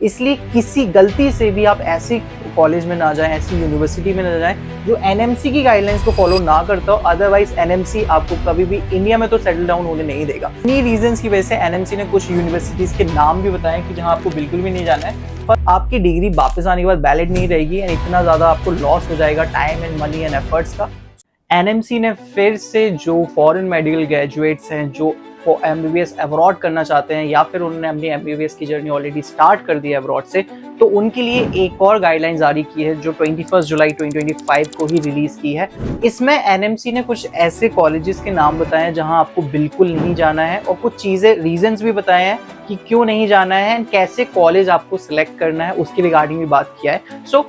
इसलिए किसी गलती से भी आप ऐसी कॉलेज में ना जाएं, ऐसी यूनिवर्सिटी में ना जाएं जो एनएमसी की गाइडलाइंस को फॉलो ना करता हो। अदरवाइज एनएमसी आपको कभी भी इंडिया में तो सेटल डाउन होने नहीं देगा। इन्हीं रीजंस की वजह से एनएमसी ने कुछ यूनिवर्सिटीज के नाम भी बताए कि जहां आपको बिल्कुल भी नहीं जाना है, पर आपकी डिग्री वापस आने के बाद वैलिड नहीं रहेगी एंड इतना ज्यादा आपको लॉस हो जाएगा time and money and efforts का। एनएमसी ने फिर से जो फॉरेन मेडिकल ग्रेजुएट्स हैं जो एमबीबीएस अब्रॉड करना चाहते हैं या फिर उन्होंने अपनी एमबीबीएस की जर्नी ऑलरेडी स्टार्ट कर दी है अब्रॉड से, तो उनके लिए एक और गाइडलाइन जारी की है जो 21 जुलाई 2025 को ही रिलीज की है। इसमें एनएमसी ने कुछ ऐसे कॉलेजेस के नाम बताए हैं जहां आपको बिल्कुल नहीं जाना है और कुछ चीजें रीजंस भी बताए हैं कि क्यों नहीं जाना है एंड कैसे कॉलेज आपको सिलेक्ट करना है, उसके रिगार्डिंग भी बात किया है। सो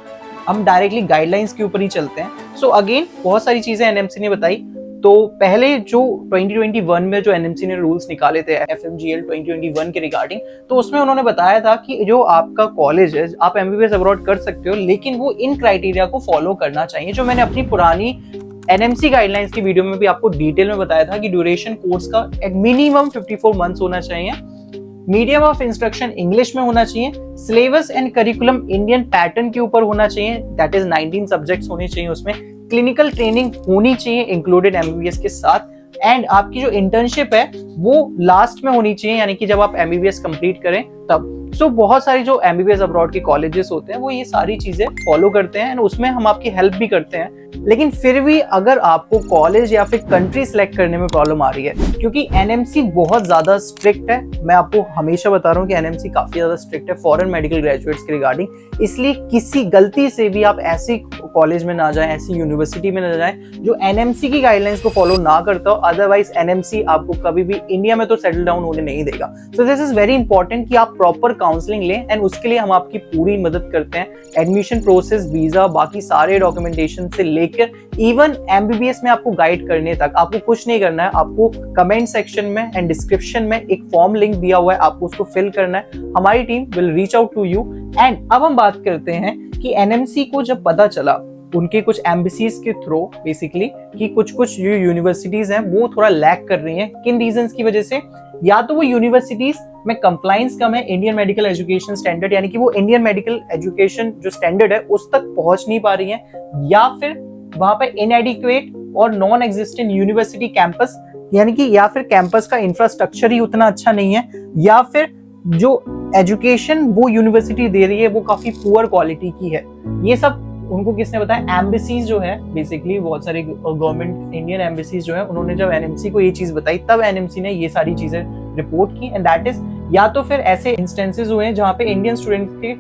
हम डायरेक्टली गाइडलाइंस के ऊपर ही चलते हैं। सो अगेन बहुत सारी चीजें एनएमसी ने बताई। तो पहले जो 2021 में जो एनएमसी ने रूल्स निकाले थे एफएमजीएल 2021 के रिगार्डिंग, तो उसमें उन्होंने बताया था कि जो आपका कॉलेज है आप एमबीबीएस अब्रॉड कर सकते हो, लेकिन वो इन क्राइटेरिया को फॉलो करना चाहिए जो मैंने अपनी पुरानी एनएमसी गाइडलाइंस की वीडियो में भी आपको डिटेल में बताया था कि ड्यूरेशन कोर्स का एक मिनिमम 54 मंथ्स होना चाहिए, मीडियम ऑफ इंस्ट्रक्शन इंग्लिश में होना चाहिए, syllabus and curriculum Indian pattern के ऊपर होना चाहिए, दैट इज 19 सब्जेक्ट्स होने चाहिए उसमें, क्लिनिकल ट्रेनिंग होनी चाहिए इंक्लूडेड एमबीबीएस के साथ, एंड आपकी जो इंटर्नशिप है वो लास्ट में होनी चाहिए, यानी कि जब आप एमबीबीएस कंप्लीट करें तब। सो बहुत सारे जो एमबीबीएस अब्रॉड के कॉलेजेस होते हैं वो ये सारी चीजें फॉलो करते हैं एंड उसमें हम आपकी हेल्प भी करते हैं। लेकिन फिर भी अगर आपको कॉलेज या फिर कंट्री सिलेक्ट करने में प्रॉब्लम आ रही है, क्योंकि एनएमसी बहुत ज्यादा स्ट्रिक्ट है, मैं आपको हमेशा बता रहा हूँ कि एनएमसी काफी ज्यादा स्ट्रिक्ट है फॉरेन मेडिकल ग्रेजुएट्स के रिगार्डिंग, इसलिए किसी गलती से भी आप ऐसी कॉलेज में ना जाएं, ऐसी यूनिवर्सिटी में ना जाएं जो एनएमसी की गाइडलाइंस को फॉलो ना करता हो। अदरवाइज एनएमसी आपको कभी भी इंडिया में तो सेटल डाउन होने नहीं देगा। So this is very important कि आप प्रॉपर काउंसलिंग लें एंड उसके लिए हम आपकी पूरी मदद करते हैं। एडमिशन प्रोसेस, वीजा, बाकी सारे डॉक्यूमेंटेशन से लेकर इवन एमबीबीएस में आपको गाइड करने तक आपको कुछ नहीं करना है। आपको कमेंट सेक्शन में एंड डिस्क्रिप्शन में एक फॉर्म लिंक दिया हुआ है, आपको उसको फिल करना है। हमारी team will reach out to you. And अब हम बात करते हैं कि एनएमसी को जब पता चला उनके कुछ एम्बेसीज के थ्रू बेसिकली कि कुछ जो यूनिवर्सिटीज हैं वो थोड़ा लैक कर रही हैं, किन रीजंस की वजह से, या तो वो यूनिवर्सिटीज में कंप्लायंस कम है इंडियन मेडिकल एजुकेशन स्टैंडर्ड, यानी कि वो इंडियन मेडिकल एजुकेशन जो स्टैंडर्ड है उस तक पहुंच नहीं पा रही है, या फिर वहां पे इनएडिक्वेट और नॉन एग्जिस्टेंट यूनिवर्सिटी कैंपस, यानी कि या फिर कैंपस का इंफ्रास्ट्रक्चर ही उतना अच्छा नहीं है, या फिर जो एजुकेशन वो यूनिवर्सिटी दे रही है वो काफी पुअर क्वालिटी की है। ये सब उनको किसने बताया? एम्बेसीज जो है बेसिकली, बहुत सारे गवर्नमेंट इंडियन एम्बेसीज जो है उन्होंने जब एनएमसी को ये चीज बताई तब एनएमसी ने ये सारी चीजें रिपोर्ट की। एंड दैट इज, या तो फिर ऐसे इंस्टेंसेस हुए हैं जहां पे इंडियन स्टूडेंट के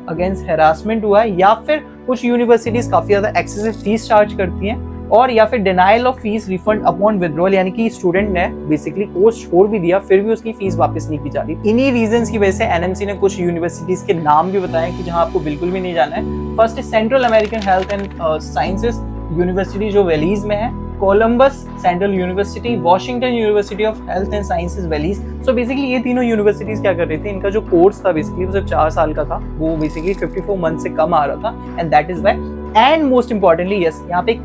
अगेंस्ट हैरासमेंट हुआ है, या फिर कुछ यूनिवर्सिटीज काफी ज्यादा एक्सेसिव फीस चार्ज करती हैं, और या फिर denial of fees refund upon withdrawal, यानी कि स्टूडेंट ने बेसिकली कोर्स छोड़ भी दिया फिर भी उसकी फीस वापस नहीं की जा रही। इन्हीं रीजंस की वजह से एनएमसी ने कुछ यूनिवर्सिटीज के नाम भी बताए कि जहां आपको बिल्कुल भी नहीं जाना है। First central American health and sciences university जो वेलीज में है, Columbus central university, Washington university of health and sciences Valli's. So basically ये तीनों यूनिवर्सिटीज क्या कर रही थी, इनका जो कोर्स था बेसिकली वो सिर्फ 4 साल का था, वो बेसिकली 54 मंथ से कम आ रहा था। And that is why, and most importantly yes, यहाँ पे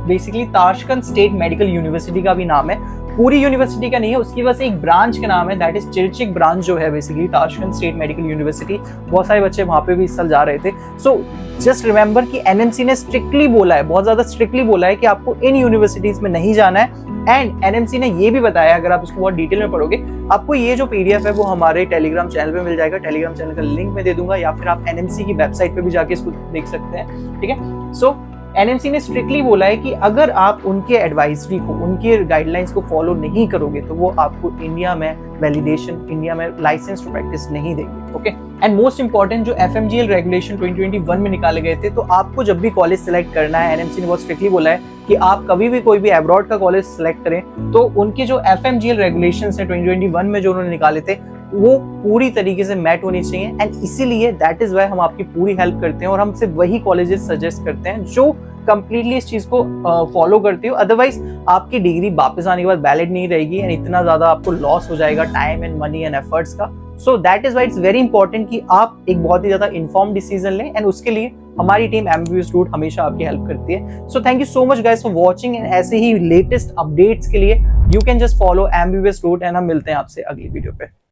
basically Tashkent state medical university का भी नाम है, पूरी यूनिवर्सिटी का नहीं है, उसकी वजह से एक ब्रांच का नाम है, दैट इज चिरचिक ब्रांच जो है basically Tashkent state medical university. बहुत सारे बच्चे वहां पे भी इस साल जा रहे थे। सो जस्ट रिमेंबर कि एनएमसी ने स्ट्रिक्टली बोला है, बहुत ज्यादा स्ट्रिक्टली बोला है कि आपको इन यूनिवर्सिटीज में नहीं जाना है। एंड एनएमसी ने ये भी बताया, अगर आप इसको बहुत डिटेल में पढ़ोगे, आपको ये जो पीडीएफ है वो हमारे टेलीग्राम चैनल पे मिल जाएगा। टेलीग्राम चैनल का लिंक मैं दे दूंगा, या फिर आप एनएमसी की वेबसाइट पे भी जाके इसको देख सकते हैं। ठीक है, सो एनएमसी ने स्ट्रिक्टली बोला है कि अगर आप उनके एडवाइजरी को, उनके गाइडलाइंस को फॉलो नहीं करोगे तो वो आपको इंडिया में वैलिडेशन, इंडिया में लाइसेंस टू प्रैक्टिस नहीं देंगे। ओके, एंड मोस्ट इंपॉर्टेंट जो एफएमजीएल रेगुलेशन 2021 में निकाले गए थे, तो आपको जब भी कॉलेज सेलेक्ट करना है, एनएमसी ने बहुत स्ट्रिक्टली बोला है कि आप कभी भी कोई भी अब्रॉड का कॉलेज सेलेक्ट करें तो उनके जो एफएमजीएल रेगुलेशंस है 2021 में जो उन्होंने निकाले थे वो पूरी तरीके से मैट होनी चाहिए। एंड इसीलिए दैट इज वाई हम आपकी पूरी हेल्प करते हैं और हम सिर्फ वही कॉलेजेस सजेस्ट करते हैं जो कंप्लीटली इस चीज को फॉलो करती हो। अदरवाइज आपकी डिग्री वापस आने के बाद वैलिड नहीं रहेगी एंड इतना ज्यादा आपको लॉस हो जाएगा time and money and efforts का। So that is why it's very important कि आप एक बहुत ही ज्यादा इन्फॉर्म डिसीजन लें एंड उसके लिए हमारी टीम एमबीबीएस रूट हमेशा आपकी हेल्प करती है। So thank you so much guys for watching and ऐसे ही लेटेस्ट अपडेट्स के लिए you can just follow MBBS route and हम मिलते हैं आपसे अगली वीडियो पे।